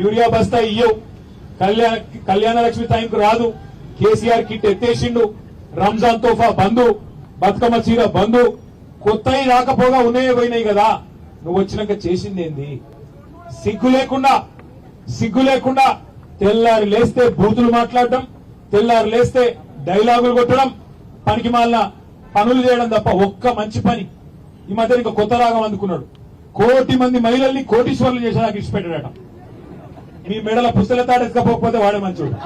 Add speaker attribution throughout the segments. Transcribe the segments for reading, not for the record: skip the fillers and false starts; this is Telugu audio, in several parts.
Speaker 1: యూరియా బస్తా ఇయ్యవు, కళ్యాణ లక్ష్మి టైంకు రాదు, కేసీఆర్ కిట్ ఎత్తేసిండు, రంజాన్ తోఫా బంధు, బతుకమ్మ చీర బంధు, కొత్తవి రాకపోగా ఉన్నాయే పోయినాయి కదా. నువ్వు వచ్చినాక చేసింది ఏంది? సిగ్గు లేకుండా తెల్లారి లేస్తే బూతులు మాట్లాడడం, తెల్లారి లేస్తే డైలాగులు కొట్టడం, పనికి మాలిన పనులు చేయడం తప్ప ఒక్క మంచి పని. ఈ మధ్య ఇంకా కొత్త రాగం అందుకున్నాడు. 1 కోటి మంది మహిళల్ని కోటీశ్వర్లు చేసి నాకు ఇచ్చిపెట్టాడట. మీ మెడల పుస్తల తాడెత్తుకపోకపోతే వాడే మంచోడు.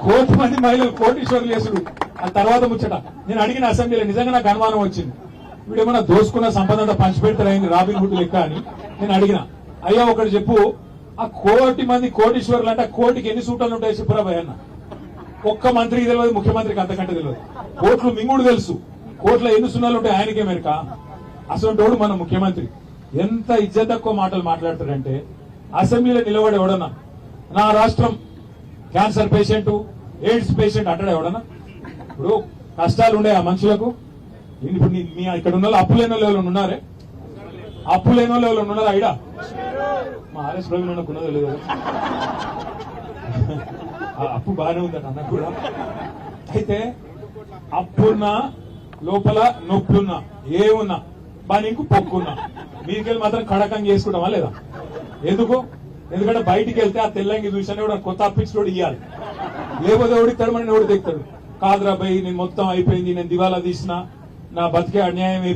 Speaker 1: 1 కోటి మంది మహిళలు కోటీశ్వర్లు చేసుడు ఆ తర్వాత ముచ్చట. నేను అడిగిన అసెంబ్లీలో నిజంగా నాకు అనుమానం వచ్చింది, వీడేమన్నా దోసుకున్న సంపద అంతా పంచిపెడతారైంది రాబిన్ హుడ్ లెక్క అని. నేను అడిగిన, అయ్యా ఒకటి చెప్పు, ఆ 1 కోటి మంది కోటీశ్వర్లు అంటే కోటికి ఎన్ని సూటాలు ఉంటాయి చెప్పురాబాయ్ అన్న. ఒక్క మంత్రికి తెలియదు, ముఖ్యమంత్రికి అంతకంటే తెలియదు. కోట్లు మింగుడు తెలుసు, కోట్ల ఎన్ని సున్నాలు ఉంటాయి ఆయనకే మెరక. అసలు మన ముఖ్యమంత్రి ఎంత ఇజ్జత్ తక్కువ మాటలు మాట్లాడతాడంటే, అసెంబ్లీలో నిలబడి ఎవడన్నా నా రాష్ట్రం క్యాన్సర్ పేషెంట్, ఎయిడ్స్ పేషెంట్ అంటాడు ఎవడన్నా? ఇప్పుడు కష్టాలు ఉండే ఆ మనుషులకు. ఇప్పుడు మీ ఇక్కడ ఉన్న అప్పు లేని వాళ్ళు ఉన్నారే? అప్పు లేని వాళ్ళు ఉన్నారా? ఐడా మా ఆర్ఎస్ ప్రవీణ్ ఉన్నదో లేదు, అప్పు బాగానే ఉందట అన్న కూడా. అయితే అప్పున్నా లోపల నొప్పున్నా ఏమున్నా బాగా ఇంకు పొక్కున్నా మీకెళ్ళి మాత్రం కడకం చేసుకుంటామా లేదా? ఎందుకంటే బయటికి వెళ్తే ఆ తెల్లంగి చూసానే కూడా కొత్త అప్పించోడు ఇవ్వాలి, లేకపోతే ఎవడిస్తాడు మన ఎవడు తెస్తాడు. కాదురా భయ్ నేను మొత్తం అయిపోయింది, నేను దివాలా తీసిన, నా బతికే అన్యాయం అయిపోయింది.